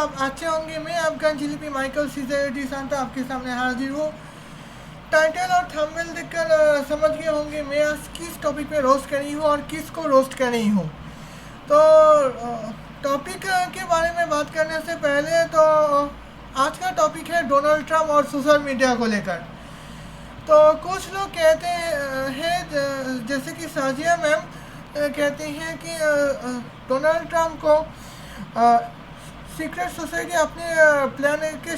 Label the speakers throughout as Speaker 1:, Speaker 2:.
Speaker 1: आप अच्छे होंगे। मैं आपका जिलिपी माइकल सीजर सांता आपके सामने हाजिर हूँ। टाइटल और थंबनेल देखकर समझ गए होंगे मैं आज किस टॉपिक पे रोस्ट कर रही हूँ और किसको रोस्ट कर रही हूँ। तो टॉपिक के बारे में बात करने से पहले तो आज का टॉपिक है डोनाल्ड ट्रंप और सोशल मीडिया को लेकर। तो कुछ लोग कहते हैं जैसे कि साजिया मैम कहती हैं कि डोनाल्ड ट्रंप को सीक्रेट सोसाइटी अपने प्लान के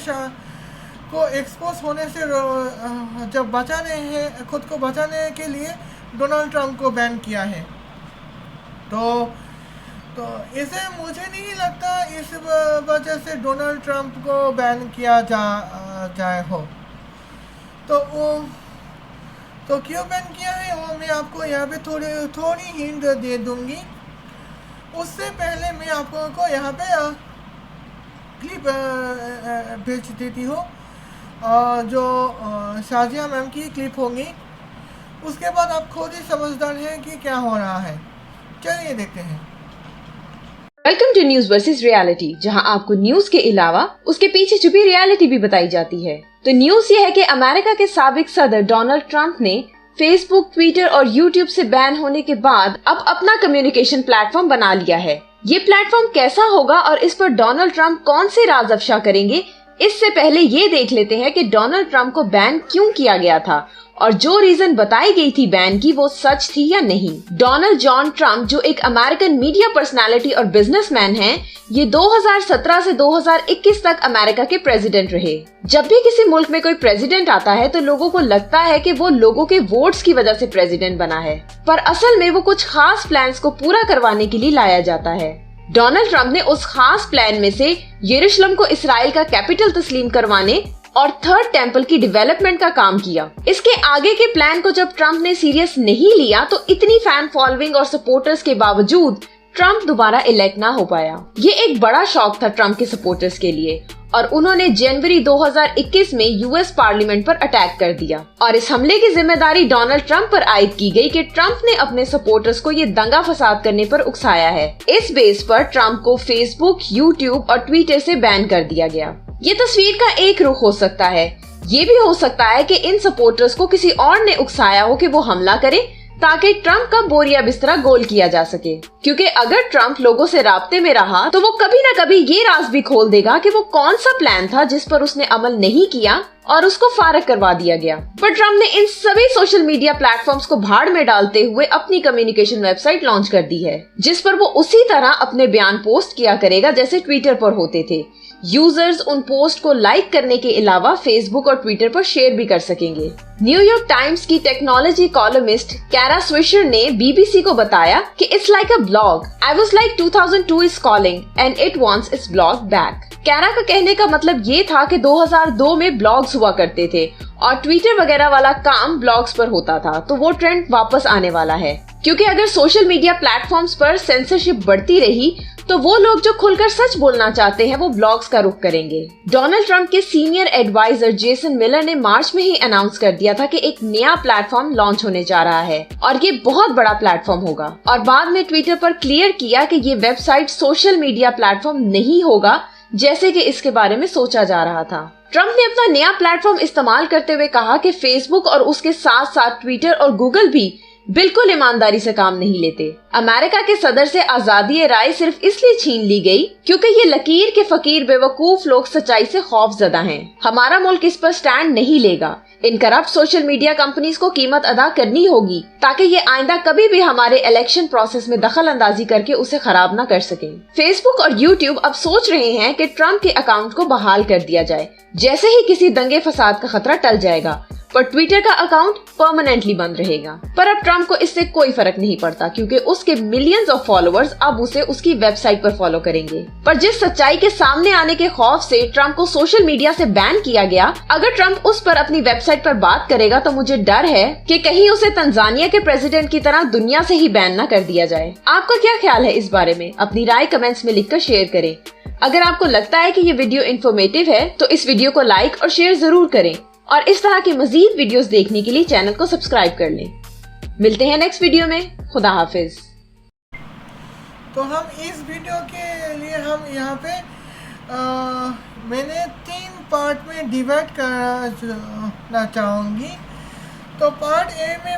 Speaker 1: को एक्सपोज होने से जब बचा रहे हैं, खुद को बचाने के लिए डोनाल्ड ट्रंप को बैन किया है। तो इसे मुझे नहीं लगता इस वजह से डोनाल्ड ट्रंप को बैन किया जाए हो। तो क्यों बैन किया है वो मैं आपको यहाँ पे थोड़ी हिंट दे दूँगी। उससे पहले मैं आपको को यहाँ पे क्लिप भेज देती हूँ जो शाजिया मैम की क्लिप होंगी। उसके बाद आप खुद ही समझदार हैं कि क्या हो रहा है। चलिए देखते हैं।
Speaker 2: Welcome to news versus reality, जहां आपको न्यूज के अलावा उसके पीछे छुपी रियलिटी भी बताई जाती है। तो न्यूज ये है कि अमेरिका के साबिक सदर डोनाल्ड ट्रंप ने फेसबुक, ट्विटर और यूट्यूब से बैन होने के बाद अब अपना कम्युनिकेशन प्लेटफॉर्म बना लिया है। ये प्लेटफॉर्म कैसा होगा और इस पर डोनाल्ड ट्रंप कौन से राज अफशा करेंगे, इससे पहले ये देख लेते हैं कि डोनाल्ड ट्रंप को बैन क्यों किया गया था और जो रीजन बताई गई थी बैन की वो सच थी या नहीं। डोनाल्ड जॉन ट्रंप जो एक अमेरिकन मीडिया पर्सनालिटी और बिजनेसमैन हैं, ये 2017 से 2021 तक अमेरिका के प्रेसिडेंट रहे। जब भी किसी मुल्क में कोई प्रेसिडेंट आता है तो लोगों को लगता है कि वो लोगों के वोट्स की वजह से प्रेसिडेंट बना है, पर असल में वो कुछ खास प्लान्स को पूरा करवाने के लिए लाया जाता है। डोनाल्ड ट्रंप ने उस खास प्लान में से यरूशलेम को इसराइल का कैपिटल तस्लीम करवाने और थर्ड टेम्पल की डेवलपमेंट का काम किया। इसके आगे के प्लान को जब ट्रंप ने सीरियस नहीं लिया तो इतनी फैन फॉलोइंग और सपोर्टर्स के बावजूद ट्रंप दोबारा इलेक्ट ना हो पाया। ये एक बड़ा शॉक था ट्रंप के सपोर्टर्स के लिए और उन्होंने जनवरी 2021 में यूएस पार्लियामेंट पर अटैक कर दिया और इस हमले की जिम्मेदारी डोनाल्ड ट्रंप पर आयद की गई कि ट्रंप ने अपने सपोर्टर्स को ये दंगा फसाद करने पर उकसाया है। इस बेस पर ट्रंप को फेसबुक, यूट्यूब और ट्विटर से बैन कर दिया गया। ये तस्वीर का एक रुख हो सकता है। ये भी हो सकता है कि इन सपोर्टर्स को किसी और ने उकसाया हो कि वो हमला करे ताकि ट्रंप का बोरिया बिस्तरा गोल किया जा सके, क्योंकि अगर ट्रंप लोगों से राब्ते में रहा तो वो कभी न कभी ये राज भी खोल देगा कि वो कौन सा प्लान था जिस पर उसने अमल नहीं किया और उसको फारग करवा दिया गया। पर ट्रंप ने इन सभी सोशल मीडिया प्लेटफॉर्म्स को भाड़ में डालते हुए अपनी कम्युनिकेशन वेबसाइट लॉन्च कर दी है, जिस पर वो उसी तरह अपने बयान पोस्ट किया करेगा जैसे ट्विटर पर होते थे। यूजर्स उन पोस्ट को लाइक करने के अलावा फेसबुक और ट्विटर पर शेयर भी कर सकेंगे। न्यूयॉर्क टाइम्स की टेक्नोलॉजी कॉलमिस्ट कैरा स्विशर ने बीबीसी को बताया कि it's like a blog. I was like 2002 is calling and it wants its blog back. Kara का कहने का मतलब ये था कि 2002 में ब्लॉग्स हुआ करते थे और ट्विटर वगैरह वाला काम ब्लॉग्स पर होता था, तो वो ट्रेंड वापस आने वाला है, क्योंकि अगर सोशल मीडिया प्लेटफॉर्म्स पर सेंसरशिप बढ़ती रही तो वो लोग जो खुलकर सच बोलना चाहते हैं वो ब्लॉग्स का रुख करेंगे। डोनाल्ड ट्रंप के सीनियर एडवाइजर जेसन मिलर ने मार्च में ही अनाउंस कर दिया था कि एक नया प्लेटफॉर्म लॉन्च होने जा रहा है और ये बहुत बड़ा प्लेटफॉर्म होगा, और बाद में ट्विटर पर क्लियर किया कि ये वेबसाइट सोशल मीडिया प्लेटफॉर्म नहीं होगा जैसे कि इसके बारे में सोचा जा रहा था। ट्रंप ने अपना नया प्लेटफॉर्म इस्तेमाल करते हुए कहा कि फेसबुक और उसके साथ साथ ट्विटर और गूगल भी बिल्कुल ईमानदारी से काम नहीं लेते। अमेरिका के सदर से आजादी राय सिर्फ इसलिए छीन ली गई क्योंकि ये लकीर के फकीर बेवकूफ लोग सच्चाई से खौफजदा हैं। हमारा मुल्क इस पर स्टैंड नहीं लेगा। इन करप्ट सोशल मीडिया कंपनीज को कीमत अदा करनी होगी ताकि ये आइंदा कभी भी हमारे इलेक्शन प्रोसेस में दखल अंदाजी करके उसे खराब न कर सकें। फेसबुक और यूट्यूब अब सोच रहे हैं कि ट्रंप के अकाउंट को बहाल कर दिया जाए जैसे ही किसी दंगे फसाद का खतरा टल जाएगा, पर ट्विटर का अकाउंट परमानेंटली बंद रहेगा। पर अब ट्रंप को इससे कोई फर्क नहीं पड़ता क्योंकि उसके मिलियंस ऑफ फॉलोअर्स अब उसे उसकी वेबसाइट पर फॉलो करेंगे। पर जिस सच्चाई के सामने आने के खौफ से ट्रंप को सोशल मीडिया से बैन किया गया, अगर ट्रंप उस पर अपनी वेबसाइट पर बात करेगा तो मुझे डर है कि कहीं उसे तंजानिया के प्रेसिडेंट की तरह दुनिया से ही बैन न कर दिया जाए। आपका क्या ख्याल है इस बारे में? अपनी राय कमेंट्स में लिखकर शेयर करें। अगर आपको लगता है कि ये वीडियो इन्फॉर्मेटिव है तो इस वीडियो को लाइक और शेयर जरूर करें और इस तरह के मजीद वीडियोस देखने के लिए चैनल को सब्सक्राइब कर लें। मिलते हैं नेक्स्ट वीडियो में। खुदा हाफिज।
Speaker 1: तो हम इस वीडियो के लिए हम यहाँ पे मैंने 3 पार्ट में डिवाइड करना चाहूँगी। तो पार्ट ए में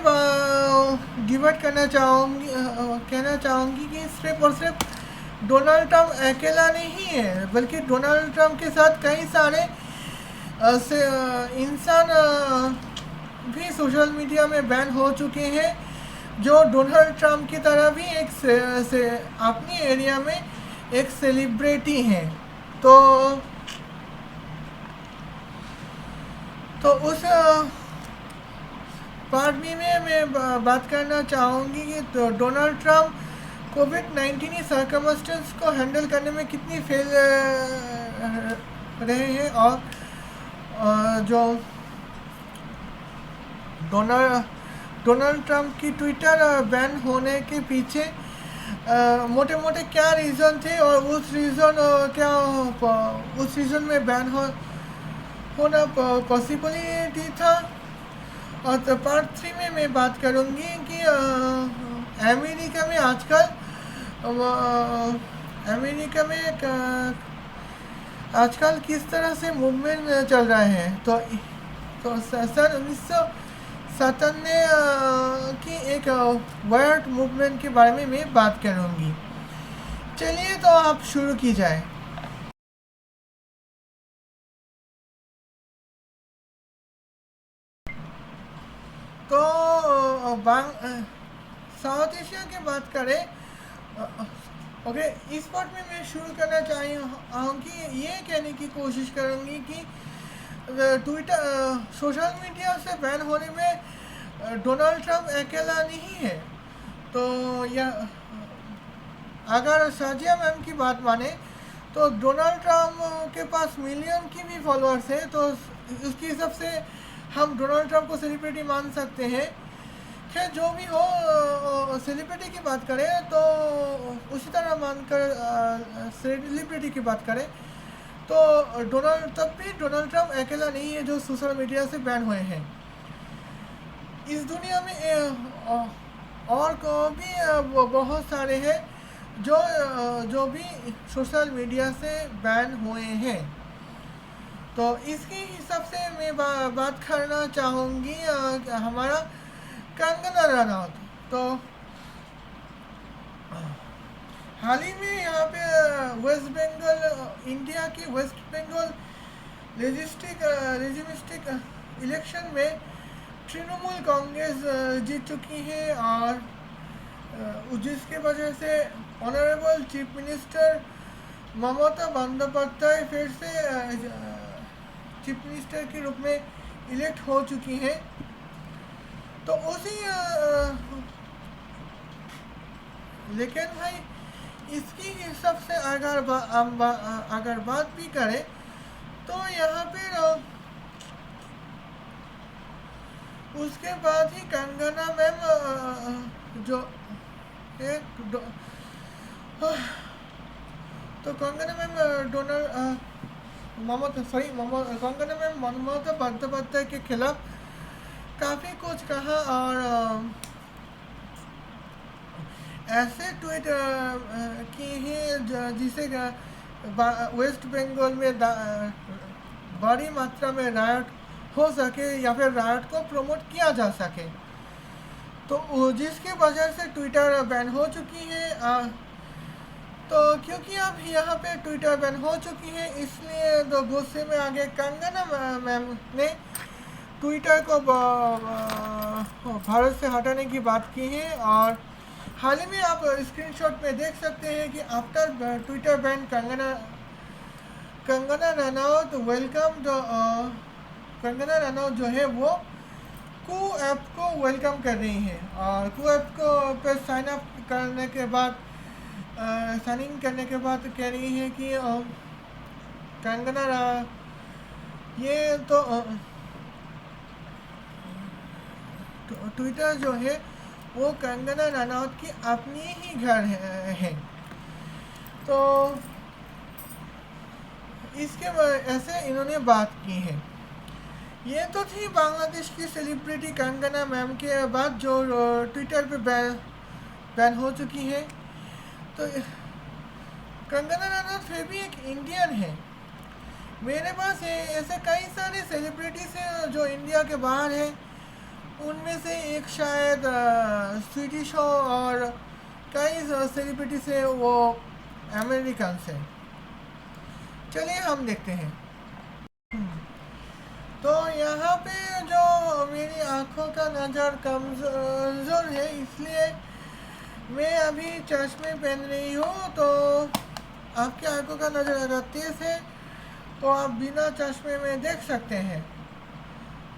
Speaker 1: डिवाइड करना चाहूँगी, कहना चाहूँगी कि सिर्फ और सिर्फ डोनाल्ड ट्रम्प अकेला नहीं है, बल्कि डोनाल्ड ट्रम्प के साथ कई सारे इंसान भी सोशल मीडिया में बैन हो चुके हैं, जो डोनाल्ड ट्रम्प की तरह भी एक से अपनी एरिया में एक सेलिब्रिटी हैं। तो उस पार्ट बी में मैं बात करना चाहूँगी कि तो डोनाल्ड ट्रम्प कोविड-19 सर्कमस्टेंस को हैंडल करने में कितनी फेल रहे हैं, और जो डोनाल्ड ट्रम्प की ट्विटर बैन होने के पीछे मोटे मोटे क्या रीज़न थे, और उस रीज़न में बैन होना पॉसिबिलिटी था। और तो पार्ट 3 में मैं बात करूँगी कि अमेरिका में आजकल किस तरह से मूवमेंट चल रहा है। तो सन 1997 की एक वर्ल्ड मूवमेंट के बारे में मैं बात करूँगी। चलिए तो आप शुरू की जाए। तो साउथ एशिया की बात करें, ओके, इस पार्ट में मैं शुरू करना चाहूँगी, ये कहने की कोशिश करूँगी कि ट्विटर सोशल मीडिया से बैन होने में डोनाल्ड ट्रम्प अकेला नहीं है। तो यह अगर साजिया मैम की बात माने तो डोनाल्ड ट्रम्प के पास मिलियन की भी फॉलोअर्स है, तो उसकी हिसाब से हम डोनाल्ड ट्रम्प को सेलिब्रिटी मान सकते हैं। खैर जो भी हो, सेलिब्रिटी की बात करें तो उसी तरह मानकर सेलिब्रिटी की बात करें तो तब भी डोनाल्ड ट्रम्प अकेला नहीं है जो सोशल मीडिया से बैन हुए हैं। इस दुनिया में और को भी बहुत सारे हैं जो भी सोशल मीडिया से बैन हुए हैं। तो इसके हिसाब से मैं बात करना चाहूँगी हमारा कंगना रनौत। तो हाल ही में यहाँ पे वेस्ट बंगाल, इंडिया की वेस्ट बंगाल लेजिस्टिक इलेक्शन में तृणमूल कांग्रेस जीत चुकी है, और जिसके वजह से ऑनरेबल चीफ मिनिस्टर ममता बंदोपाध्याय फिर से चीफ मिनिस्टर के रूप में इलेक्ट हो चुकी हैं। तो उसी लेकिन भाई इसकी हिसाब से अगर बात भी करें तो यहाँ पे उसके बाद ही कंगना मैम जो एक तो कंगना मैम कंगना मैम ममता बंदोपाध्याय के खिलाफ काफ़ी कुछ कहा, और ऐसे ट्वीट किए हैं जिसे वेस्ट बंगाल में बड़ी मात्रा में रायट हो सके या फिर रायट को प्रमोट किया जा सके। तो जिसकी वजह से ट्विटर बैन हो चुकी है। तो क्योंकि अब यहाँ पे ट्विटर बैन हो चुकी है, इसलिए तो गुस्से में आगे कंगना मैम ने ट्विटर को भारत से हटाने की बात की है। और हाल ही में आप स्क्रीनशॉट में देख सकते हैं कि after Twitter ban Kangana Ranaut Kangana Ranaut जो है वो कू ऐप को वेलकम कर रही हैं, और कू ऐप को पर साइन इन करने के बाद कह रही है कि कंगना ये तो ट्विटर जो है वो कंगना रनौत की अपनी ही घर है। तो इसके ऐसे इन्होंने बात की है। ये तो थी बांग्लादेश की सेलिब्रिटी कंगना मैम के बाद जो ट्विटर पे बैन हो चुकी है। तो कंगना रनौत फिर भी एक इंडियन है। मेरे पास ऐसे कई सारे सेलिब्रिटीज़ हैं जो इंडिया के बाहर हैं। उनमें से एक शायद स्वीटी शो और कई सेलिब्रिटीज़ हैं वो अमेरिकन से। चलिए हम देखते हैं। तो यहाँ पे जो मेरी आँखों का नज़र कमज़ोर है इसलिए मैं अभी चश्मे पहन रही हूँ। तो आपकी आँखों का नज़र अगर तेज़ है तो आप बिना चश्मे में देख सकते हैं।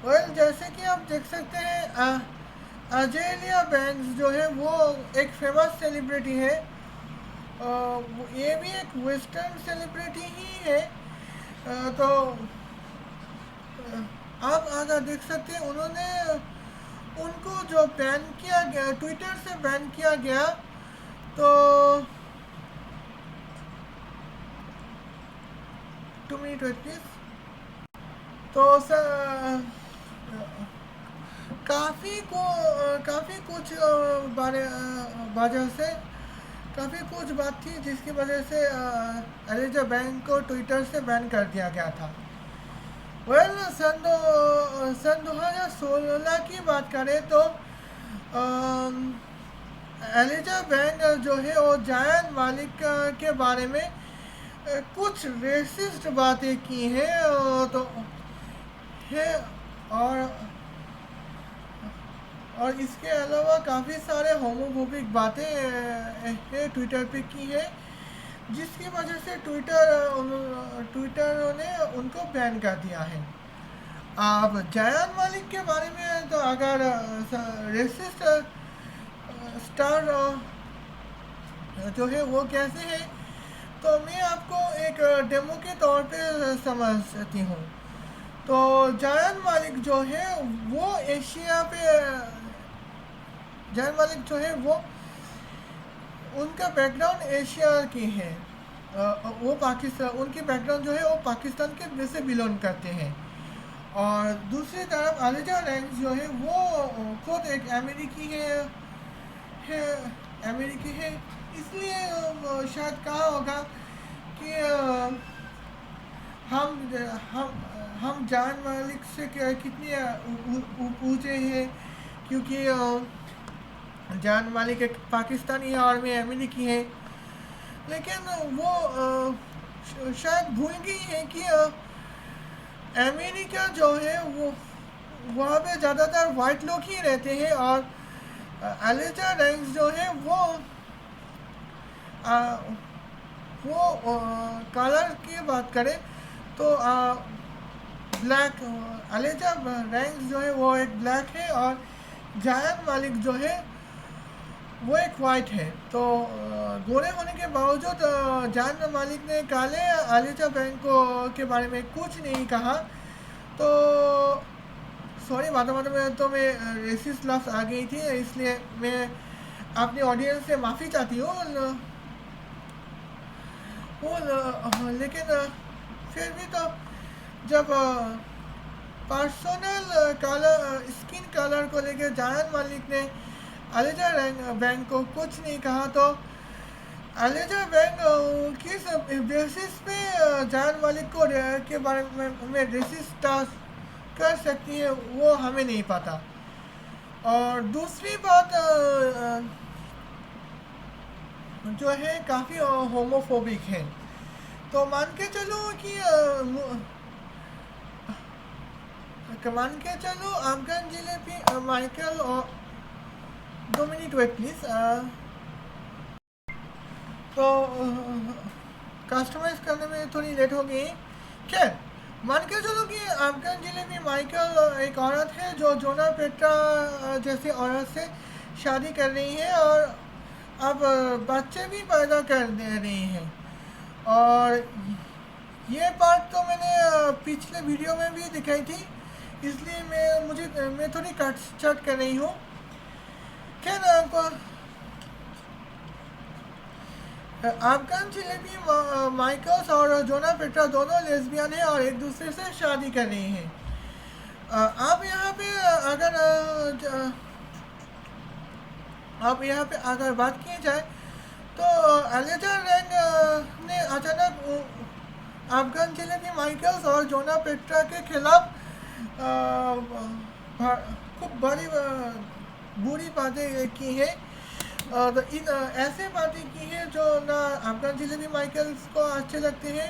Speaker 1: वेल जैसे कि आप देख सकते हैं अजेलिया बैंक्स जो है वो एक फेमस सेलिब्रिटी है। ये भी एक वेस्टर्न सेलिब्रिटी ही है। तो आप अगर देख सकते हैं उन्होंने उनको जो बैन किया गया, ट्विटर से बैन किया गया। तो 2 मिनट वेट प्लीज। तो काफ़ी कुछ वजह से काफ़ी कुछ बात थी जिसकी वजह से एलिजा बैंक को ट्विटर से बैन कर दिया गया था। वेल सन 2016 की बात करें तो एलिजा बैंक जो है वो जायन मालिक के बारे में कुछ रेसिस्ट बातें की हैं। तो है और इसके अलावा काफ़ी सारे होमोफोबिक बातें ट्विटर पे की है जिसकी वजह से ट्विटर ने उनको बैन कर दिया है। अब जायन मालिक के बारे में तो अगर रेसिस्ट स्टार जो है वो कैसे है तो मैं आपको एक डेमो के तौर पे समझती हूँ। तो जायन मालिक जो है वो एशिया पे जायन मालिक जो है वो उनका बैकग्राउंड एशिया की है। वो पाकिस्तान उनकी बैकग्राउंड जो है वो पाकिस्तान के से बिलोंग करते हैं। और दूसरी तरफ एलिजा बैंक्स जो है वो खुद एक अमेरिकी है। इसलिए शायद कहा होगा कि हम जायन मालिक से कितने ऊँचे हैं क्योंकि जायन मालिक एक पाकिस्तानी है और मैं अमेरिकी है। लेकिन वो शायद भूल गई है कि अमेरिका जो है वो वहाँ पे ज़्यादातर वाइट लोग ही रहते हैं। और एलिजा बैंक्स जो है वो कलर की बात करें तो ब्लैक एलिजा बैंक्स जो है वो एक ब्लैक है और जायन मालिक जो है वो एक वाइट है। तो गोरे होने के बावजूद जायन मालिक ने काले एलिजा बैंक के बारे में कुछ नहीं कहा। तो सॉरी बातों में तो मैं रेसिस्ट लफ्ज़ आ गई थी इसलिए मैं अपनी ऑडियंस से माफ़ी चाहती हूँ। लेकिन फिर भी तो जब पर्सनल कलर स्किन कलर को लेकर जायन मालिक ने एलिजा बैंक को कुछ नहीं कहा तो एलिजा बैंक किस बेसिस पे जायन मालिक को के बारे में रेसिस्ट कर सकती है वो हमें नहीं पता। और दूसरी बात जो है काफ़ी होमोफोबिक है। तो मान के चलो अफगान जिले माइकल और 2 मिनट वेट प्लीज। तो कस्टमाइज करने में थोड़ी लेट हो गई। खैर मान के चलो कि अफगान जिले में माइकल एक औरत है जो जोना पेट्रा जैसी औरत से शादी कर रही है और अब बच्चे भी पैदा कर दे रही हैं। और ये पार्ट तो मैंने पिछले वीडियो में भी दिखाई थी इसलिए मैं थोड़ी कट कर रही हूँ। खैर अफगान जिले में माइकल्स और जोना पेट्रा दोनों लेस्बियन हैं और एक दूसरे से शादी कर रही हैं। आप यहाँ पे अगर बात की जाए तो एलिजा रैंग ने अचानक अफगान जेलेमी माइकल्स और जोना पेट्रा के खिलाफ खूब बड़ी बुरी बातें की हैं। और ऐसे बातें की हैं जो ना अफगान जेलेमी माइकल्स को अच्छे लगते हैं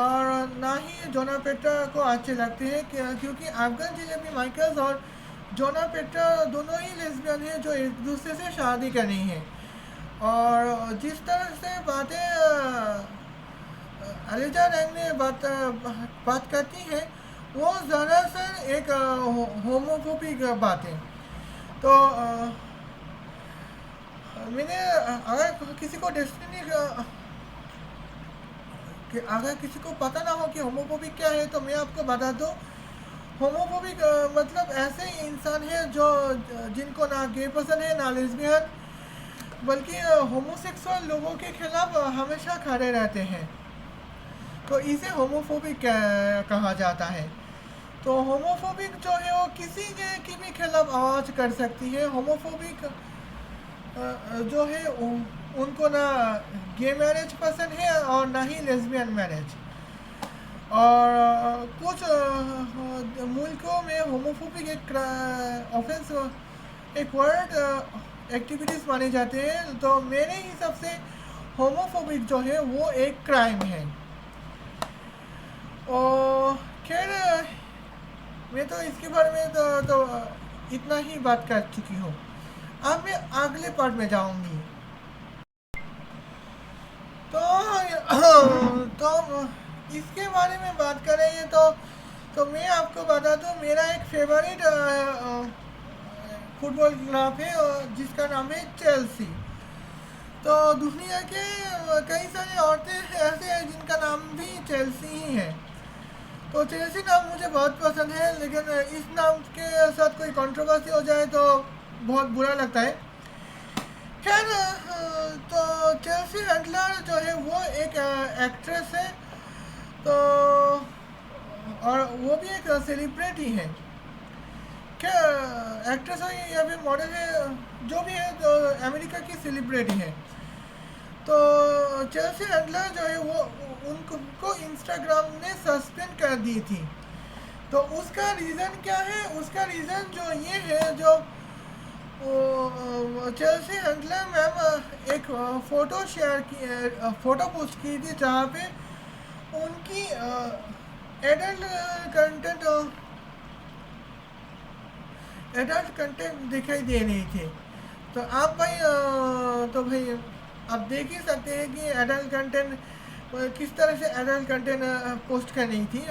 Speaker 1: और ना ही जोना पेट्रा को अच्छे लगते हैं, क्योंकि अफगान जेलेमी माइकल्स और जोना पेट्रा दोनों ही लेस्बियन हैं जो एक दूसरे से शादी करनी है। और जिस तरह से बातें एलिजा रैंग ने बात करती है वो ज़रासर एक होमोफोबिक बातें। तो मैंने अगर किसी को अगर किसी को पता ना हो कि होमोफोबिक क्या है तो मैं आपको बता दूं। होमोफोबिक मतलब ऐसे इंसान है जो जिनको ना गे पसंद है ना लेस्बियन, बल्कि होमोसेक्सुअल लोगों के खिलाफ हमेशा खड़े रहते हैं। तो इसे होमोफोबिक कहा जाता है। तो होमोफोबिक जो है वो किसी की भी खिलाफ आवाज़ कर सकती है। होमोफोबिक जो है उनको ना गे मैरिज पसंद है और ना ही लेस्बियन मैरिज। और कुछ मुल्कों में होमोफोबिक एक ऑफेंस, एक वर्ड एक्टिविटीज़ माने जाते हैं। तो मेरे हिसाब से होमोफोबिक जो है वो एक क्राइम है। और खैर मैं तो इसके बारे में तो इतना ही बात कर चुकी हूँ। अब मैं अगले पार्ट में जाऊंगी। तो इसके बारे में बात करें तो मैं आपको बता दूं मेरा एक फेवरेट फुटबॉल क्लब है जिसका नाम है चेल्सी। तो दुनिया के कई सारी औरतें ऐसे हैं जिनका नाम भी चेल्सी ही है। तो चेल्सी नाम मुझे बहुत पसंद है, लेकिन इस नाम के साथ कोई कंट्रोवर्सी हो जाए तो बहुत बुरा लगता है। खैर तो चेल्सी हंटलर जो है वो एक एक्ट्रेस है, तो और वो भी एक सेलिब्रिटी है। क्या एक्ट्रेस है या फिर मॉडल है, जो भी है, तो अमेरिका की सेलिब्रिटी है। तो चेल्सी हंटलर जो है वो उनको इंस्टाग्राम ने सस्पेंड कर दी थी। तो उसका रीज़न क्या है? उसका रीज़न जो ये है, जो चेल्सी हंटलर मैम एक फ़ोटो पोस्ट की थी जहाँ पे उनकी एडल्ट कंटेंट दिखाई दे रही थी। तो आप भाई आप देख ही सकते हैं कि एडल्ट कंटेंट किस तरह से एडल्ट कंटेंट पोस्ट कर रही थी।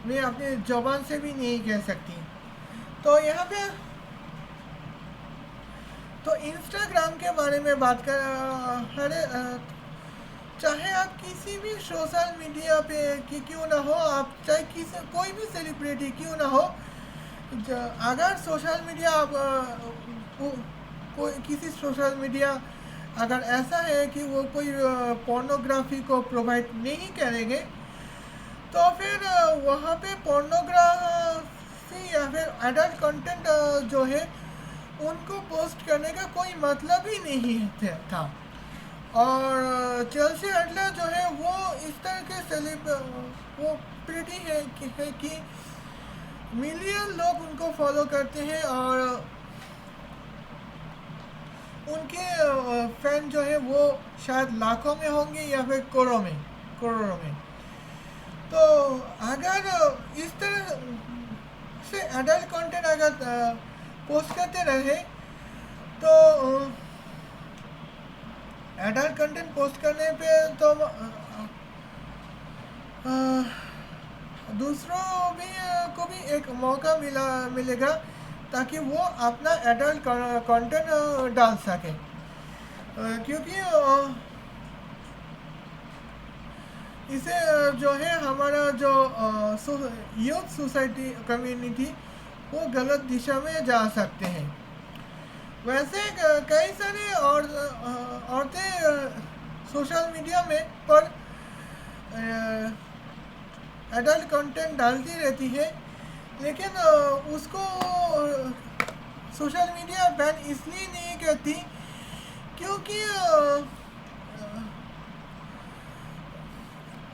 Speaker 1: मैं अपने ज़बान से भी नहीं कह सकती। तो यहाँ पे तो इंस्टाग्राम के बारे में बात कर चाहे आप किसी भी सोशल मीडिया पे क्यों ना हो, आप चाहे कोई भी सेलिब्रिटी क्यों ना हो, अगर सोशल मीडिया आप कोई किसी सोशल मीडिया अगर ऐसा है कि वो कोई पोर्नोग्राफी को प्रोवाइड नहीं करेंगे, तो फिर वहाँ पे पोर्नोग्राफी या फिर एडल्ट कंटेंट जो है उनको पोस्ट करने का कोई मतलब ही नहीं था। और चेल्सी हंटलर जो है वो इस तरह के वो प्रिटी है कि मिलियन लोग उनको फॉलो करते हैं और उनके फैन जो है वो शायद लाखों में होंगे या फिर करोड़ों में। तो अगर इस तरह से एडल्ट कंटेंट अगर पोस्ट करते रहे तो एडल्ट कंटेंट पोस्ट करने पे तो दूसरों को भी एक मौका मिलेगा ताकि वो अपना एडल्ट कंटेंट डाल सके। क्योंकि इसे जो है हमारा जो यूथ सोसाइटी कम्युनिटी वो गलत दिशा में जा सकते हैं। वैसे कई सारी औरतें सोशल मीडिया में पर एडल्ट कंटेंट डालती रहती है, लेकिन उसको सोशल मीडिया बैन इसलिए नहीं कहती क्योंकि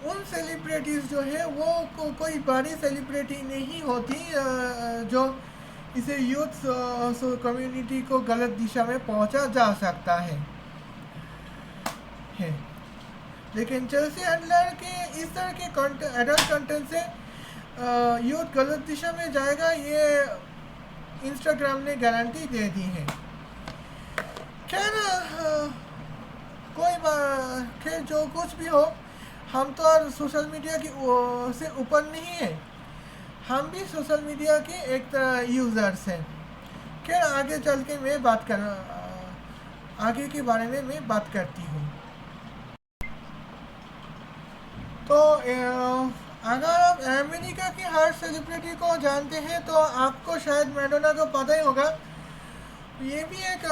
Speaker 1: उन सेलिब्रिटीज़ जो है वो कोई बड़ी सेलिब्रिटी नहीं होती जो इसे यूथ कम्युनिटी को गलत दिशा में पहुंचा जा सकता है। लेकिन चेल्सी हैंडलर के इस तरह के एडल्ट कंटेंट से यूथ गलत दिशा में जाएगा, ये इंस्टाग्राम ने गारंटी दे दी है। खैर खैर जो कुछ भी हो, हम तो और सोशल मीडिया की से ऊपर नहीं है, हम भी सोशल मीडिया के एक यूज़र्स हैं। खैर आगे चल के मैं आगे के बारे में मैं बात करती हूँ। तो अगर आप अमेरिका की हर सेलिब्रिटी को जानते हैं तो आपको शायद मैडोना को पता ही होगा। ये भी एक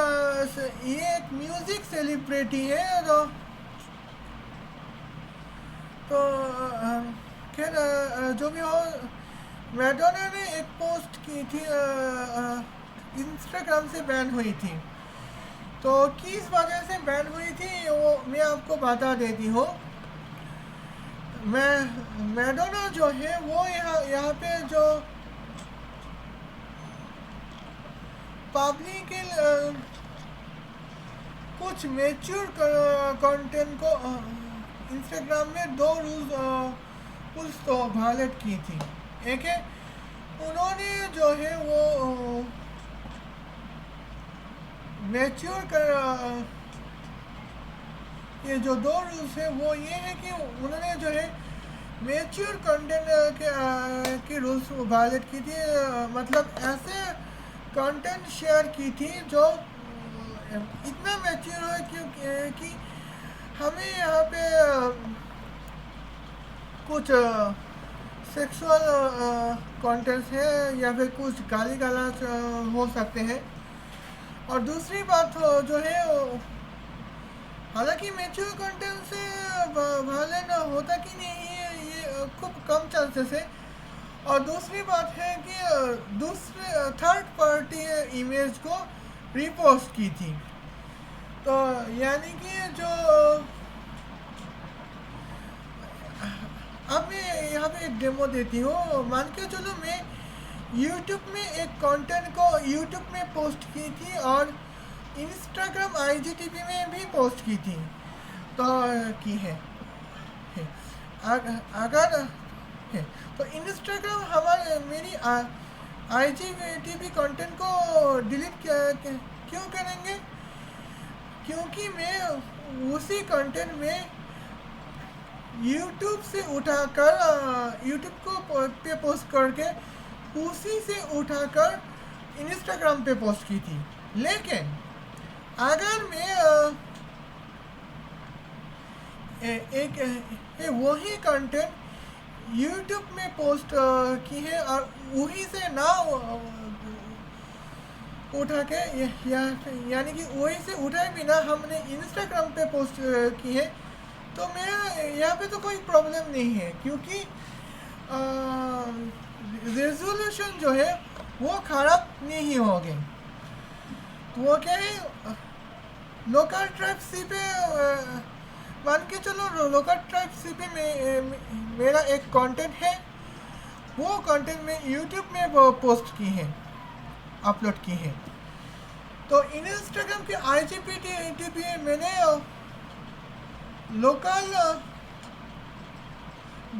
Speaker 1: म्यूज़िक सेलिब्रिटी है। तो खैर जो भी हो, मैडोना ने एक पोस्ट की थी, इंस्टाग्राम से बैन हुई थी। तो किस वजह से बैन हुई थी वो मैं आपको बता देती हूँ। मैडोना जो है वो यहाँ पे जो पब्लिक कुछ मैच्योर कंटेंट को इंस्टाग्राम में दो रूल्स तो वायलेट की थी। एक है, उन्होंने जो है वो मैच्योर ये जो दो रूल्स है वो ये है कि उन्होंने जो है मैच्योर कंटेंट के रूल्स वायलेट की थी। मतलब ऐसे कंटेंट शेयर की थी जो इतना मैच्योर है कि हमें यहाँ पे कुछ सेक्सुअल कंटेंट्स है या फिर कुछ गाली गलौज हो सकते हैं। और दूसरी बात जो है, हालांकि मैच्योर कंटेंट से वायलेंट होता कि नहीं है, ये खूब कम चांसेस है। और दूसरी बात है कि दूसरे थर्ड पार्टी इमेज को रिपोस्ट की थी। तो यानी कि जो अब मैं यहाँ पे एक डेमो देती हूँ। मान के चलो मैं YouTube में एक कंटेंट को YouTube में पोस्ट की थी और इंस्टाग्राम IGTV में भी पोस्ट की थी। तो की है अगर है तो इंस्टाग्राम मेरी IGTV कंटेंट को डिलीट क्यों करेंगे? क्योंकि मैं उसी कंटेंट में YouTube से उठाकर YouTube को पे पोस्ट करके उसी से उठाकर इंस्टाग्राम पे पोस्ट की थी। लेकिन अगर मैं वही कंटेंट YouTube में पोस्ट की है और वही से ना उठा के यानी कि वही से उठाए बिना हमने इंस्टाग्राम पे पोस्ट की है, तो मेरा यहाँ पे तो कोई प्रॉब्लम नहीं है। क्योंकि रेजोल्यूशन जो है वो ख़राब नहीं होगी। वो क्या है, लोकल ट्राइब सी पे मान के चलो लोकल ट्राइब सी पे मेरा एक कंटेंट है, वो कंटेंट मैं YouTube में पोस्ट की है, अपलोड की है। तो इंस्टाग्राम के IGTV मैंने लोकल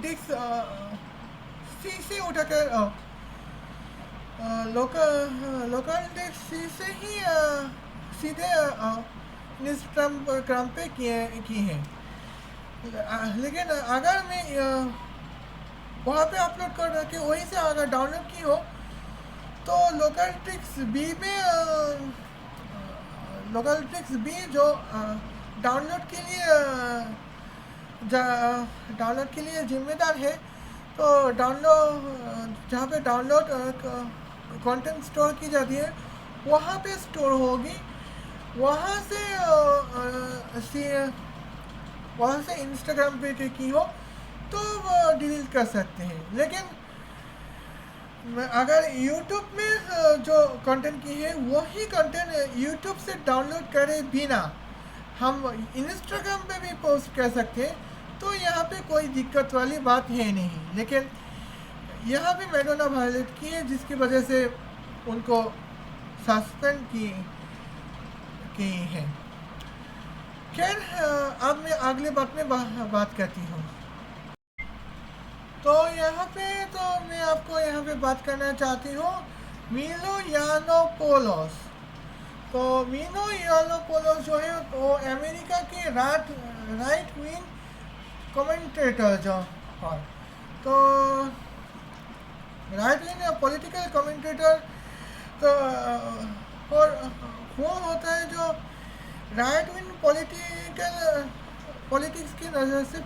Speaker 1: डिस्क सी से उठाकर लोकल डिस्क सी से ही सीधे इंस्टाग्राम पे की है। लेकिन अगर मैं वहाँ पे अपलोड कर के वहीं से अगर डाउनलोड की हो तो लोकल ट्रिक्स बी जो डाउनलोड के लिए जिम्मेदार है। तो जहाँ पे डाउनलोड कंटेंट स्टोर की जाती है वहाँ पे स्टोर होगी, वहाँ से इंस्टाग्राम पे की हो तो डिलीट कर सकते हैं। लेकिन अगर YouTube में जो कंटेंट की है वही कंटेंट YouTube से डाउनलोड करे बिना हम इंस्टाग्राम पे भी पोस्ट कर सकते हैं, तो यहाँ पे कोई दिक्कत वाली बात है नहीं। लेकिन यहाँ पे मैडोना वायलेट की है, जिसकी वजह से उनको सस्पेंड की है। खैर, अब मैं अगले बात में बात करती हूँ। तो यहाँ पे तो मैं आपको यहाँ पे बात करना चाहती हूँ मिलो यानोपोलोस। तो मिलो यानोपोलोस जो है वो अमेरिका के राइट विंग कमेंटेटर जो है, तो राइट विंग पॉलिटिकल कमेंटेटर, तो और वो होता है जो राइट विंग पॉलिटिक्स की नज़र से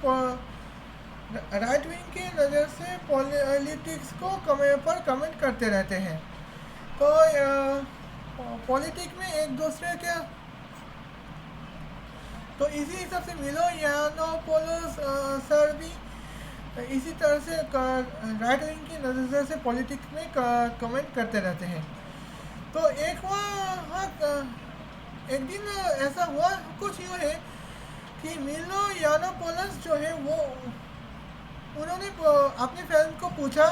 Speaker 1: राइट विंग की नज़र से पॉलिटिक्स को कमेंट करते रहते हैं। तो पॉलिटिक्स में एक दूसरे के, तो इसी हिसाब से मिलो यानोपोलोस सर भी इसी तरह से राइट विंग की नज़र से पॉलिटिक्स में कमेंट करते रहते हैं। तो एक दिन ऐसा हुआ, कुछ यूँ है कि मिलो यानोपोलोस जो है वो उन्होंने अपने फैन को पूछा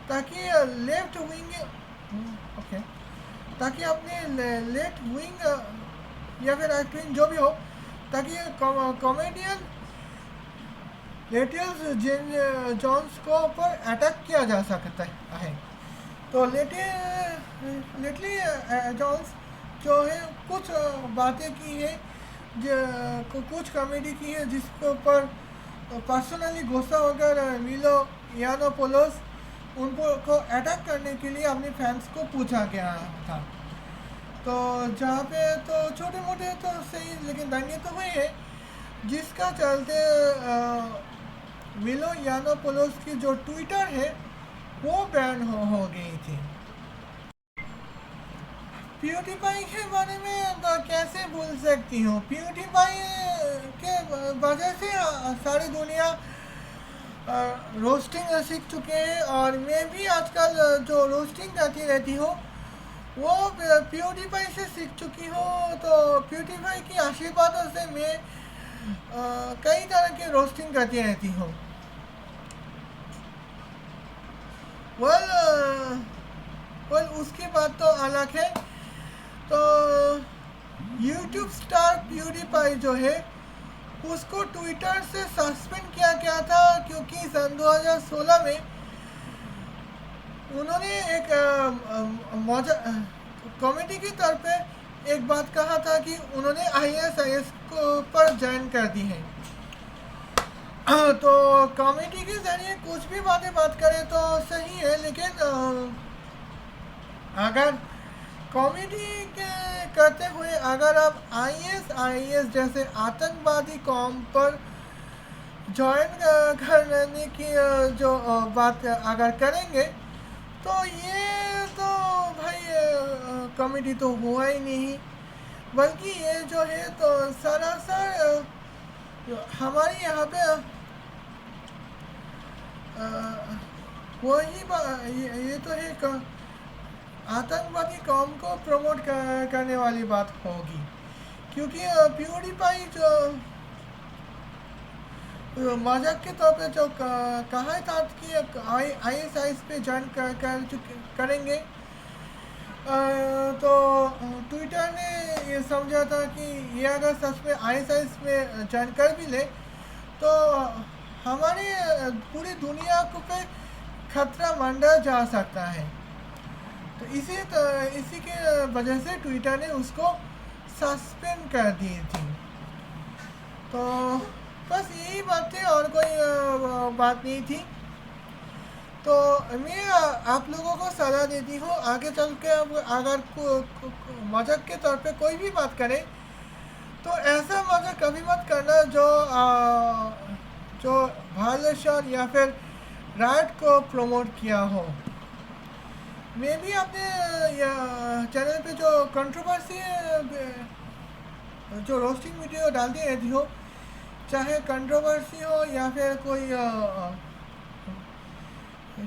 Speaker 1: ताकि लेफ्ट विंग ताकि अपने लेफ्ट विंग या फिर राइट विंग जो भी हो, ताकि कॉमेडियन लेटियस जॉन्स को ऊपर अटैक किया जा सकता है। तो लेटली जॉन्स जो है कुछ बातें की है, कुछ कॉमेडी की है, जिसके ऊपर पर्सनली गुस्सा होकर मिलो यानोपोलोस उनको अटैक करने के लिए अपने फैंस को पूछा गया था। तो जहाँ पे तो छोटे मोटे तो सही, लेकिन दंगे तो हुए हैं, जिसका चलते मिलो यानोपोलोस की जो ट्विटर है वो बैन हो गई थी। प्यूडीपाई के बारे में तो कैसे भूल सकती हूँ। प्यूडीपाई के वजह से सारी दुनिया रोस्टिंग सीख चुके हैं, और मैं भी आजकल जो रोस्टिंग करती रहती हूँ वो प्यूडीपाई से सीख चुकी हूँ। तो प्यूडीपाई की आशीर्वादों से मैं कई तरह की रोस्टिंग करती रहती हूँ। वेल उसकी बात तो अलग है। तो यूट्यूब स्टार प्यूडीपाई जो है उसको ट्विटर से सस्पेंड किया गया था, क्योंकि सन 2016 में उन्होंने एक कॉमेडी की तौर पे एक बात कहा था कि उन्होंने ISIS को पर ज्वाइन कर दी है। तो कॉमेडी के जरिए कुछ भी बात करें तो सही है, लेकिन अगर कॉमेडी करते हुए अगर आप IS जैसे आतंकवादी कौम पर ज्वाइन करने की जो बात अगर करेंगे, तो ये तो भाई कॉमेडी तो हुआ ही नहीं, बल्कि ये जो है तो सरासर हमारे यहाँ पे ये तो है आतंकवादी कौम को प्रमोट करने वाली बात होगी। क्योंकि प्यूडीपाई जो मजाक के तौर पे जो कहा था कि ISIS पे ज्वाइन करेंगे, तो ट्विटर ने ये समझा था कि ये अगर सच में ISIS में ज्वाइन कर भी ले तो हमारी पूरी दुनिया को पे खतरा मंडरा जा सकता है। तो इसी के वजह से ट्विटर ने उसको सस्पेंड कर दी थी। तो बस यही बात थी, और कोई बात नहीं थी। तो मैं आप लोगों को सलाह देती हूँ, आगे चल के अगर मजाक के तौर पे कोई भी बात करे तो ऐसा मजाक कभी मत करना जो वायलेशन या फिर राइट को प्रमोट किया हो। मैं भी अपने चैनल पे जो कंट्रोवर्सी जो रोस्टिंग वीडियो डालती रहती हो, चाहे कंट्रोवर्सी हो या फिर कोई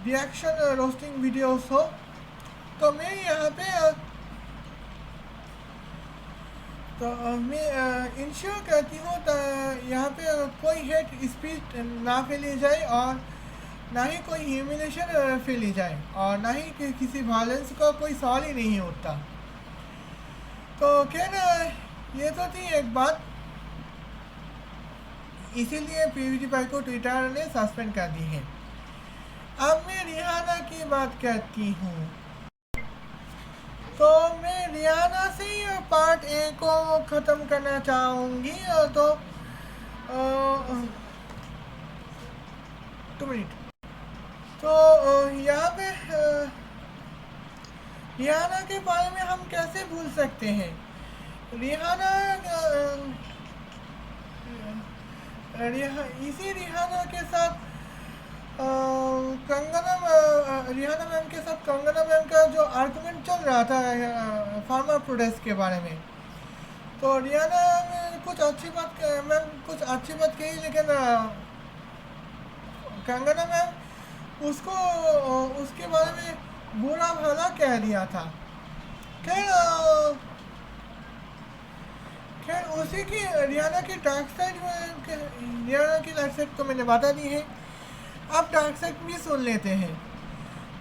Speaker 1: रिएक्शन रोस्टिंग वीडियोस हो, तो मैं यहाँ पे तो मैं इंश्योर करती हूँ यहाँ पे कोई हेट स्पीच ना फैली जाए और ना ही कोई ह्यूमिलेशन फैली जाए और ना ही किसी वायलेंस का कोई सवाल ही नहीं होता। तो खैर ये तो थी एक बात, इसीलिए PewDiePie को ट्विटर ने सस्पेंड कर दी है। अब मैं रिहाना की बात करती हूँ। तो मैं रिहाना से ही पार्ट ए को ख़त्म करना चाहूँगी। तो 2 मिनट। तो यहाँ पे रिहाना के बारे में हम कैसे भूल सकते हैं। रिहाना इसी रिहाना के साथ रिहाना मैम के साथ कंगना मैम का जो आर्गुमेंट चल रहा था फार्मर प्रोटेस्ट के बारे में, तो रिहाना में कुछ अच्छी बात कही, लेकिन कंगना मैम उसके बारे में बुरा भला कह दिया था। खैर उसी की रिहाना की डार्क साइड तो मैंने बता दी है। अब डार्क साइड भी सुन लेते हैं।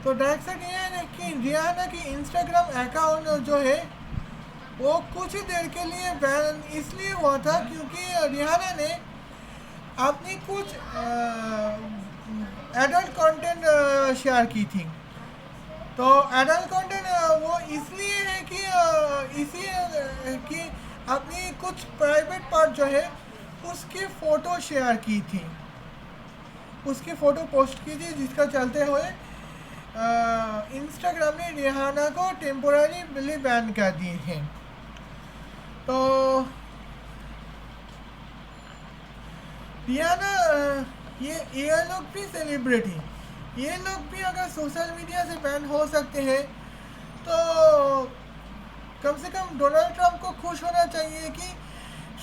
Speaker 1: तो डार्क साइड ये है कि रिहाना की इंस्टाग्राम अकाउंट जो है वो कुछ ही देर के लिए बैन इसलिए हुआ था क्योंकि रिहाना ने अपनी कुछ एडल्ट कंटेंट शेयर की थी। तो एडल्ट कंटेंट वो इसलिए है कि अपनी कुछ प्राइवेट पार्ट जो है उसकी फ़ोटो शेयर की थी, उसकी फ़ोटो पोस्ट की थी, जिसका चलते हुए इंस्टाग्राम ने रिहाना को टेम्पोररी बैन कर दिए हैं। तो रिहाना ये लोग भी सेलिब्रिटी, ये लोग भी अगर सोशल मीडिया से बैन हो सकते हैं तो कम से कम डोनाल्ड ट्रंप को खुश होना चाहिए कि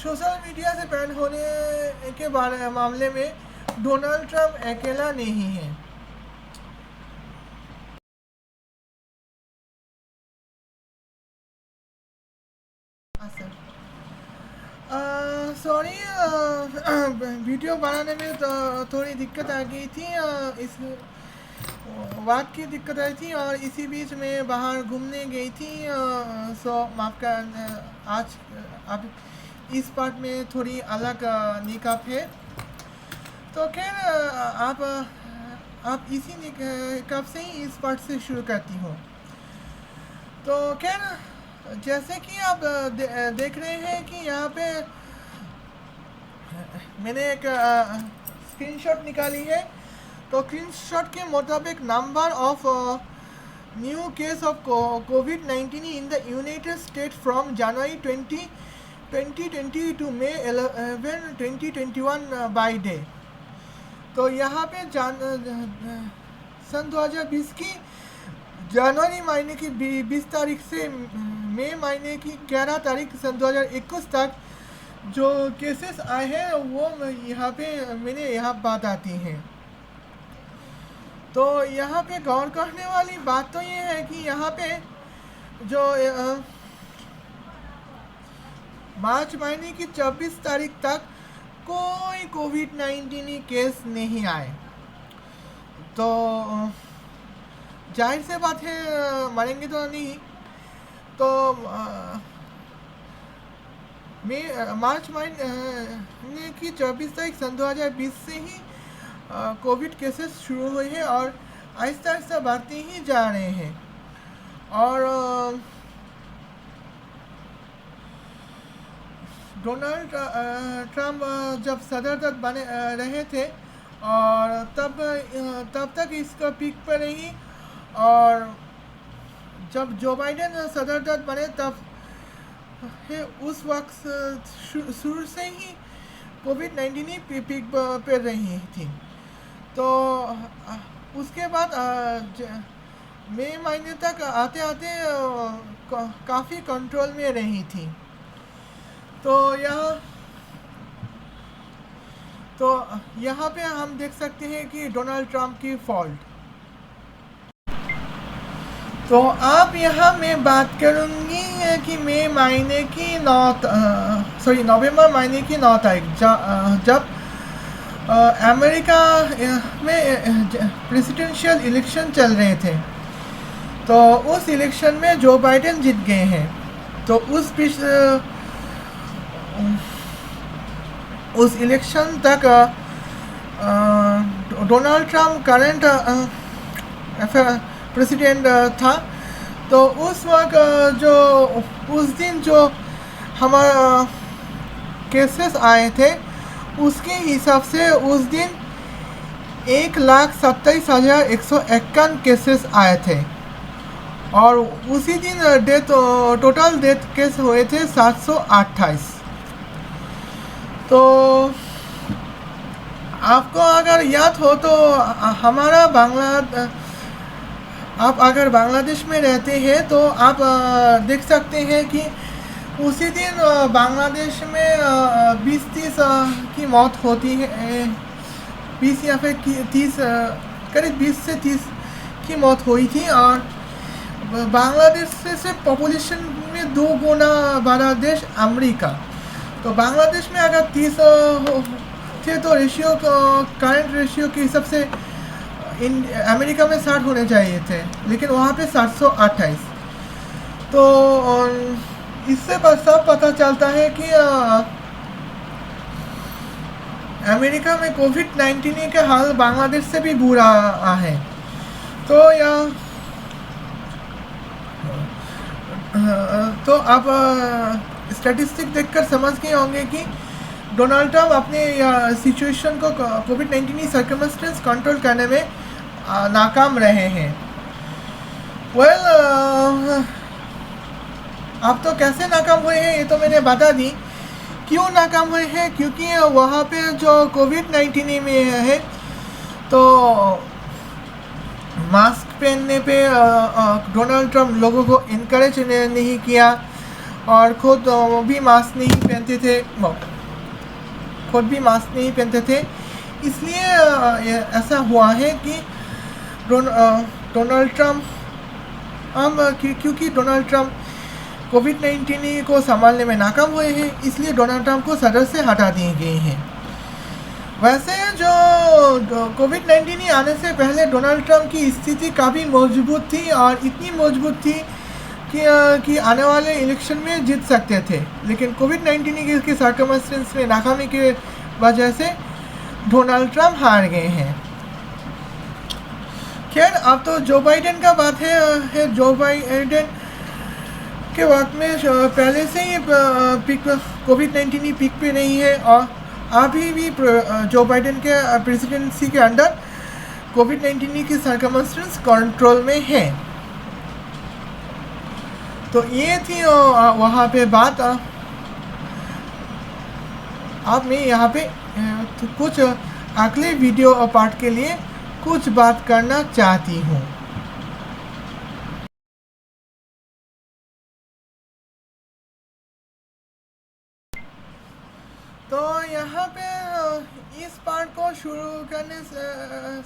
Speaker 1: सोशल मीडिया से बैन होने के मामले में डोनाल्ड ट्रंप अकेला नहीं है। सॉरी, वीडियो बनाने में तो थोड़ी दिक्कत आ गई थी, इस वक्त की दिक्कत आई थी और इसी बीच में बाहर घूमने गई थी। सो माफ का आज अब इस पार्ट में थोड़ी अलग निकाप है। तो खैर आप इसी निकाप से ही इस पार्ट से शुरू करती हूँ। तो खैर जैसे कि आप देख रहे हैं कि यहाँ पे मैंने एक स्क्रीनशॉट निकाली है। तो स्क्रीनशॉट के मुताबिक number of new case of COVID-19 in the United State from January 2020 to May 11, 2021 by day. तो यहाँ पे सन 2020 की जनवरी महीने की 20 तारीख से मई महीने की 11 तारीख सन 2021 तक जो केसेस आए हैं वो मैंने यहाँ बात आती हैं। तो यहाँ पे गौर करने वाली बात तो ये है कि यहाँ पे जो मार्च महीने की 24 तारीख तक कोई COVID-19 केस नहीं आए। तो जाहिर से बात है मरेंगे तो नहीं। तो मार्च महीने की 24 तारीख सन 2020 से ही कोविड केसेस शुरू हुए हैं और आहिस्ता आहिस्ता बढ़ते ही जा रहे हैं। और डोनाल्ड ट्रंप जब सदर तक बने रहे थे और तब तक इसका पीक पर रही, और जब जो बाइडेन सदर तक बने तब उस वक्त शुरू से ही COVID-19 पीक पर रही थी। तो उसके बाद मई महीने तक आते आते काफ़ी कंट्रोल में रही थी। तो यहाँ पे हम देख सकते हैं कि डोनाल्ड ट्रंप की फॉल्ट। तो आप यहाँ मैं बात करूँगी कि मई महीने की नवंबर महीने की 9 तारीख जब अमेरिका में प्रेसिडेंशियल इलेक्शन चल रहे थे। तो उस इलेक्शन में जो बाइडेन जीत गए हैं। तो उस इलेक्शन तक डोनाल्ड ट्रम्प करंट प्रेसिडेंट था। तो उस वक्त उस दिन जो हमारा केसेस आए थे उसके हिसाब से उस दिन 1,27,151 केसेस आए थे और उसी दिन टोटल डेथ केस हुए थे 728। तो आपको अगर याद हो तो आप अगर बांग्लादेश में रहते हैं तो आप देख सकते हैं कि उसी दिन बांग्लादेश में 20-30 की मौत होती है। 20 या फिर 30 करीब 20 से 30 की मौत हुई थी। और बांग्लादेश से पॉपुलेशन में 2 गुना बड़ा देश अमेरिका। तो बांग्लादेश में अगर 30 थे तो करंट रेशियो के हिसाब से अमेरिका में 60 होने चाहिए थे, लेकिन वहाँ पे 728। तो इससे सब पता चलता है कि अमेरिका में कोविड-19 का हाल बांग्लादेश से भी बुरा है। तो आप स्टैटिस्टिक देखकर समझ गए होंगे कि डोनाल्ड ट्रम्प अपने सिचुएशन को कोविड-19 सर्कमस्टेंस कंट्रोल करने में नाकाम रहे हैं। अब तो कैसे नाकाम हुए हैं ये तो मैंने बता दी। क्यों नाकाम हुए हैं? क्योंकि वहाँ पे जो कोविड-19 में है तो मास्क पहनने पे डोनाल्ड ट्रम्प लोगों को इनकरेज नहीं किया और खुद भी मास्क नहीं पहनते थे। इसलिए ऐसा हुआ है कि डोनाल्ड ट्रम्प क्योंकि डोनाल्ड ट्रम्प कोविड-19 को संभालने में नाकाम हुए हैं, इसलिए डोनाल्ड ट्रम्प को सदर से हटा दिए गए हैं। वैसे जो कोविड-19 आने से पहले डोनाल्ड ट्रम्प की स्थिति काफ़ी मजबूत थी और इतनी मजबूत थी कि आने वाले इलेक्शन में जीत सकते थे, लेकिन कोविड-19 के सर्कमस्टेंस में नाकामी की वजह से डोनाल्ड ट्रम्प हार गए हैं। खैर, अब तो जो बाइडेन का बात है। जो बाइडेन के वक्त में पहले से ही कोविड-19 पीक पे नहीं है और अभी भी जो बाइडेन के प्रेसिडेंसी के अंडर कोविड-19 की सर्कमस्टेंस कंट्रोल में है। तो ये थी वहाँ पे बात। अब मैं यहाँ पे कुछ अगले वीडियो पार्ट के लिए कुछ बात करना चाहती हूँ। तो यहाँ पे इस पार्ट को शुरू करने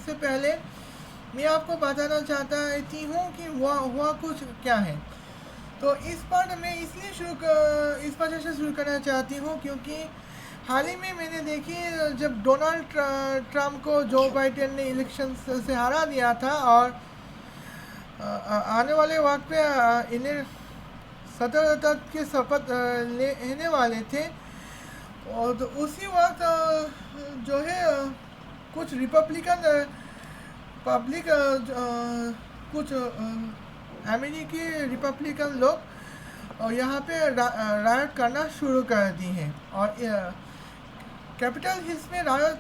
Speaker 1: से पहले मैं आपको बताना चाहती हूँ कि हुआ कुछ क्या है। तो इस पार्ट में इसलिए इस वजह से शुरू करना चाहती हूँ क्योंकि हाल ही में मैंने देखी जब डोनाल्ड ट्रम्प को जो बाइडेन ने इलेक्शन से हरा दिया था और आने वाले वक्त पे इन्हें सदर के शपथ लेने वाले थे। और तो उसी वक्त जो है कुछ अमेरिकी रिपब्लिकन लोग यहाँ पे रायट करना शुरू कर दी हैं। और कैपिटल हिल्स में रायट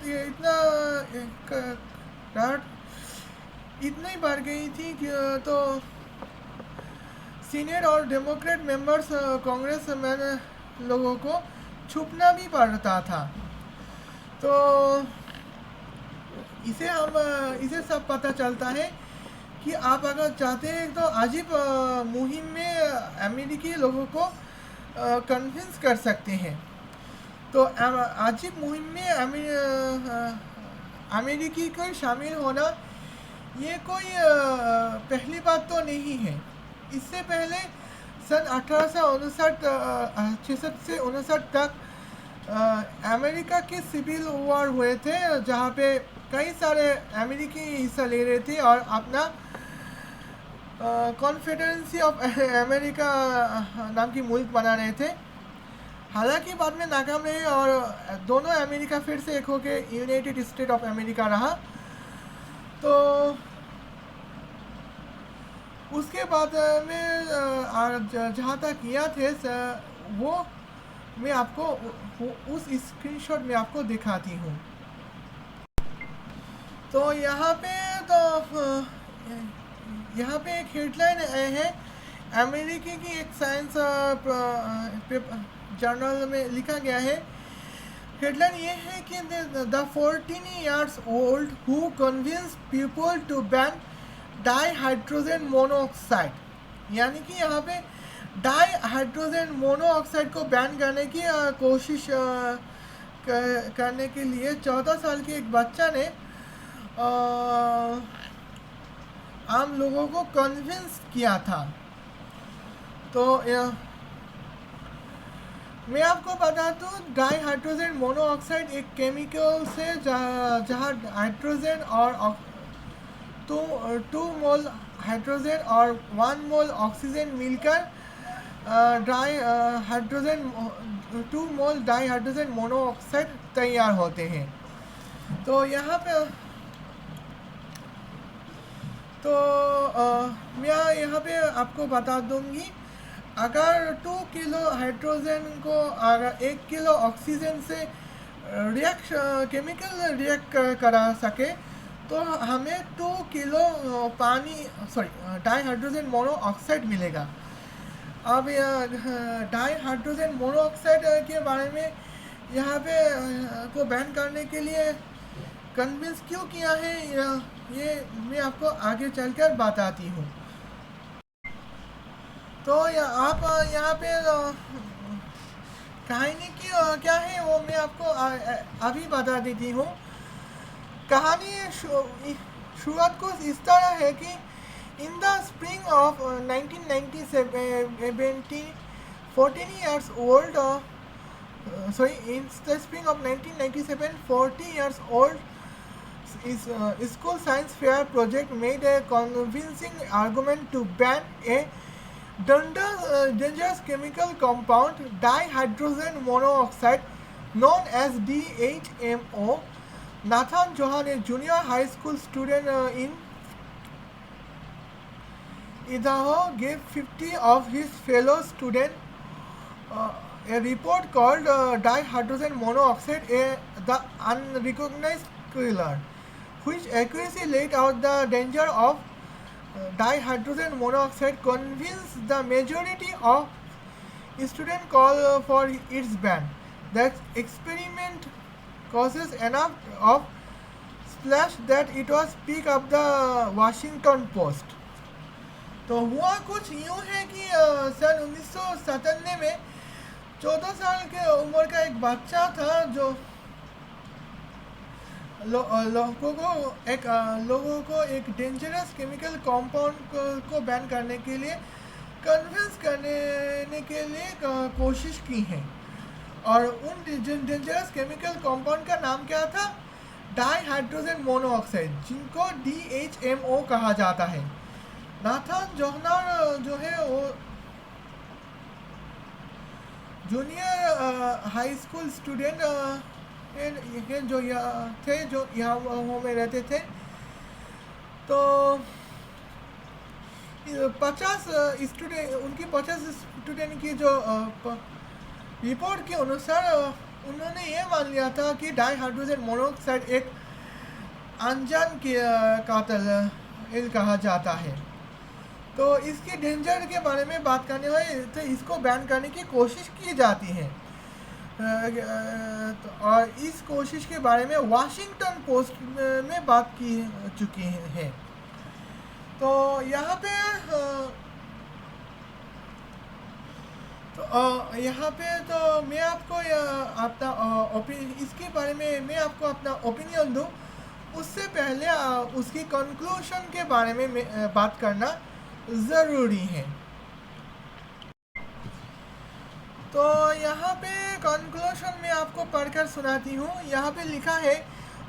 Speaker 1: इतनी बढ़ गई थी कि तो सीनियर और डेमोक्रेट मेंबर्स कांग्रेस मैन लोगों को छुपना भी पड़ता था। तो इसे सब पता चलता है कि आप अगर चाहते हैं तो अजीब मुहिम में अमेरिकी लोगों को कन्विंस कर सकते हैं। तो अजीब मुहिम में अमेरिकी को शामिल होना ये कोई पहली बात तो नहीं है। इससे पहले सन 1859 से 59 तक अमेरिका के सिविल वॉर हुए थे, जहाँ पे कई सारे अमेरिकी हिस्सा ले रहे थे और अपना कॉन्फेडरेंसी ऑफ अमेरिका नाम की मुल्क बना रहे थे। हालांकि बाद में नाकाम रहे और दोनों अमेरिका फिर से एक होके यूनाइटेड स्टेट ऑफ अमेरिका रहा। तो उसके बाद में जहाँ तक किया थे वो मैं आपको उस स्क्रीनशॉट में आपको दिखाती हूँ। तो यहाँ पे एक हेडलाइन है, अमेरिकी की एक साइंस जर्नल में लिखा गया है। हेडलाइन ये है कि the 14 years old who convinced people to ban dihydrogen monoxide, यानी कि यहाँ पे डाईहाइड्रोजन मोनोऑक्साइड को बैन करने की कोशिश करने के लिए 14 साल के एक बच्चा ने आम लोगों को कन्विंस किया था। तो मैं आपको बता दूँ, डाईहाइड्रोजन मोनोऑक्साइड एक केमिकल से जहाँ हाइड्रोजन और 2 मोल हाइड्रोजन और 1 मोल ऑक्सीजन मिलकर 2 मोल डाईहाइड्रोजन मोनोऑक्साइड तैयार होते हैं। तो यहाँ पे मैं यहाँ पे आपको बता दूंगी, अगर 2 किलो हाइड्रोजन को अगर 1 किलो ऑक्सीजन से केमिकल रिएक्ट करा सके तो हमें 2 किलो डाईहाइड्रोजन मोनोऑक्साइड मिलेगा। अब डाईहाइड्रोजन मोनोऑक्साइड के बारे में यहाँ पे को बैन करने के लिए कन्विंस क्यों किया है, ये मैं आपको आगे चलकर बताती हूँ। तो आप यहाँ पे कहानी की क्या है वो मैं आपको अभी बता देती हूँ। कहानी शुरुआत कुछ इस तरह है कि in the spring of 1997 14 years old in the spring of 1997 40 years old school science fair project made a convincing argument to ban a dangerous chemical compound dihydrogen monoxide known as DHMO. Nathan Johan, a junior high school student in Idaho, gave 50 of his fellow students a report called dihydrogen monoxide, the unrecognized killer, which accurately laid out the danger of dihydrogen monoxide, convinced the majority of students call for its ban. That experiment causes enough of splash that it was picked up the Washington Post. तो हुआ कुछ यूँ है कि सन 1997 में 14 साल के उम्र का एक बच्चा था जो लोगों को एक डेंजरस केमिकल कंपाउंड को बैन करने के लिए कन्विंस करने के लिए कोशिश की है। और उन डेंजरस केमिकल कंपाउंड का नाम क्या था? डाईहाइड्रोजन मोनोऑक्साइड, जिनको DHMO कहा जाता है। नाथन जोहनर जो है वो जूनियर हाई स्कूल स्टूडेंट जो यहाँ में रहते थे। तो 50 स्टूडेंट की जो रिपोर्ट के अनुसार उन्होंने ये मान लिया था कि डाईहाइड्रोजन मोनोऑक्साइड एक अनजान कातिल कहा जाता है। तो इसके डेंजर के बारे में बात करने हुए तो इसको बैन करने की कोशिश की जाती है। और इस कोशिश के बारे में वाशिंगटन पोस्ट में बात की चुकी है। तो यहाँ पे तो मैं आपको अपना इसके बारे में मैं आपको अपना ओपिनियन दूँ, उससे पहले उसकी कंक्लूशन के बारे में बात करना ज़रूरी है। तो यहाँ पे कंक्लूजन में आपको पढ़कर सुनाती हूँ। यहाँ पे लिखा है,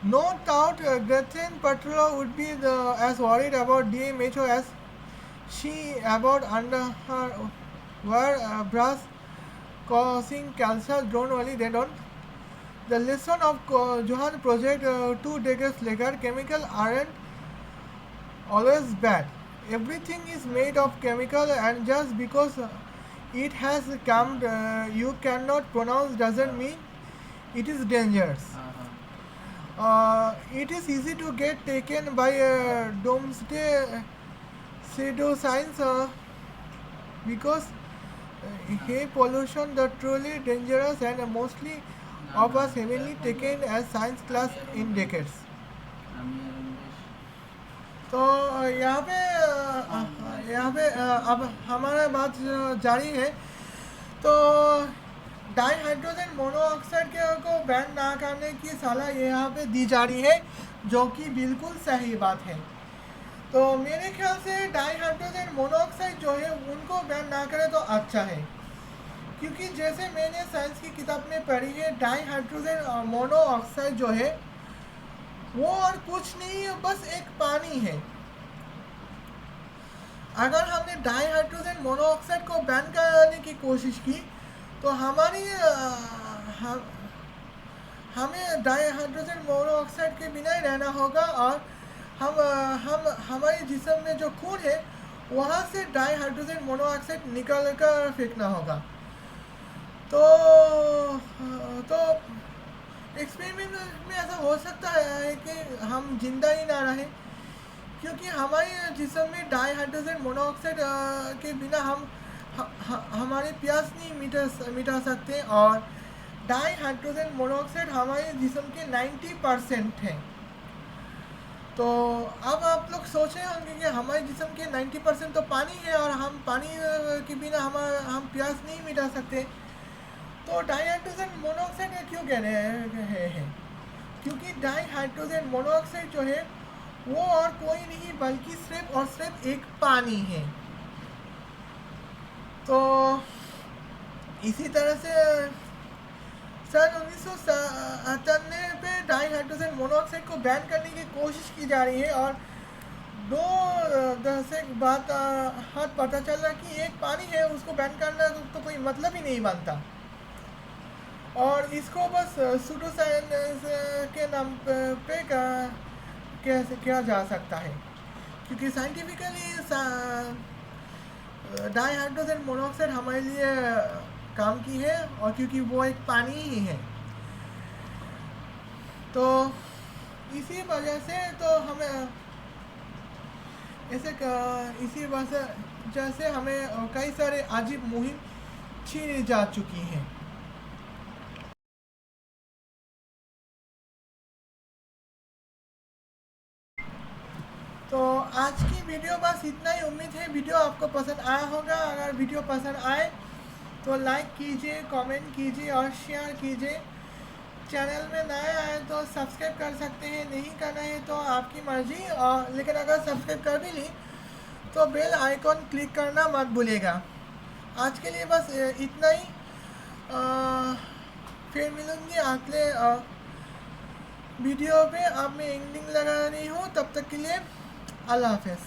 Speaker 1: no doubt Gretchen Petrolo would be as worried about DMHO as she about under her wear brush causing cancer. Don't worry, they don't. The lesson of Johan project 2 decades later, chemical aren't always bad. Everything is made of chemical, and just because it has come you cannot pronounce doesn't mean it is dangerous. It is easy to get taken by doomsday pseudoscience because hey pollution the truly dangerous and mostly of us heavily taken as science class in decades. तो यहाँ पे अब हमारा बात जारी है। तो di hydrogen monoxide को बैन ना करने की सलाह यहाँ पे दी जा रही है, जो कि बिल्कुल सही बात है। तो मेरे ख्याल से डाई हाइड्रोजन मोनोऑक्साइड जो है उनको बैन ना करें तो अच्छा है, क्योंकि जैसे मैंने साइंस की किताब में पढ़ी है, डाई हाइड्रोजन मोनोऑक्साइड जो है वो और कुछ नहीं है, बस एक पानी है। अगर हमने डाई हाइड्रोजन मोनोऑक्साइड को बैन करने की कोशिश की तो हमें डाई हाइड्रोजन मोनोऑक्साइड के बिना ही रहना होगा, और हम हमारे जिस्म में जो खून है वहाँ से डाई हाइड्रोजन मोनोऑक्साइड निकाल कर फेंकना होगा। तो एक्सपेरिमेंट में ऐसा हो सकता है कि हम जिंदा ही ना रहें, क्योंकि हमारे जिस्म में डाई हाइड्रोजन मोनोऑक्साइड के बिना हमारे प्यास नहीं मिटा सकते, और डाई हाइड्रोजन मोनोऑक्साइड हमारे जिस्म के 90% है। तो अब आप लोग सोच रहे होंगे कि हमारे जिस्म के 90% तो पानी है, और हम पानी के बिना हम प्यास नहीं मिटा सकते। तो डाई हाइड्रोजन मोनोऑक्साइड क्यों कह रहे हैं? क्योंकि डाई हाइड्रोजन मोनोऑक्साइड जो है वो और कोई नहीं बल्कि सिर्फ और सिर्फ एक पानी है। तो इसी तरह से सन 1997 पे डाई हाइड्रोजन मोनोऑक्साइड को बैन करने की कोशिश की जा रही है, और 2 दशक बाद हाथ पता चल रहा कि एक पानी है, उसको बैन करना तो कोई मतलब ही नहीं बनता, और इसको बस सूडोसाइंस के नाम पे कैसे किया जा सकता है, क्योंकि साइंटिफिकली डाई हाइड्रोजन मोनोऑक्साइड हमारे लिए काम की है, और क्योंकि वो एक पानी ही है। तो इसी वजह से तो हमें इसी वजह से हमें कई सारे अजीब मुहिम छीनी जा चुकी हैं। तो आज की वीडियो बस इतना ही। उम्मीद है वीडियो आपको पसंद आया होगा। अगर वीडियो पसंद आए तो लाइक कीजिए, कमेंट कीजिए और शेयर कीजिए। चैनल में नए आए तो सब्सक्राइब कर सकते हैं, नहीं करना है तो आपकी मर्ज़ी। और लेकिन अगर सब्सक्राइब कर भी ली तो बेल आइकॉन क्लिक करना मत भूलिएगा। आज के लिए बस इतना ही। फिर मिलूँगी अगले वीडियो पे। अब मैं एंडिंग लगा रही हूँ, तब तक के लिए अल्लाह हाफ़िज़।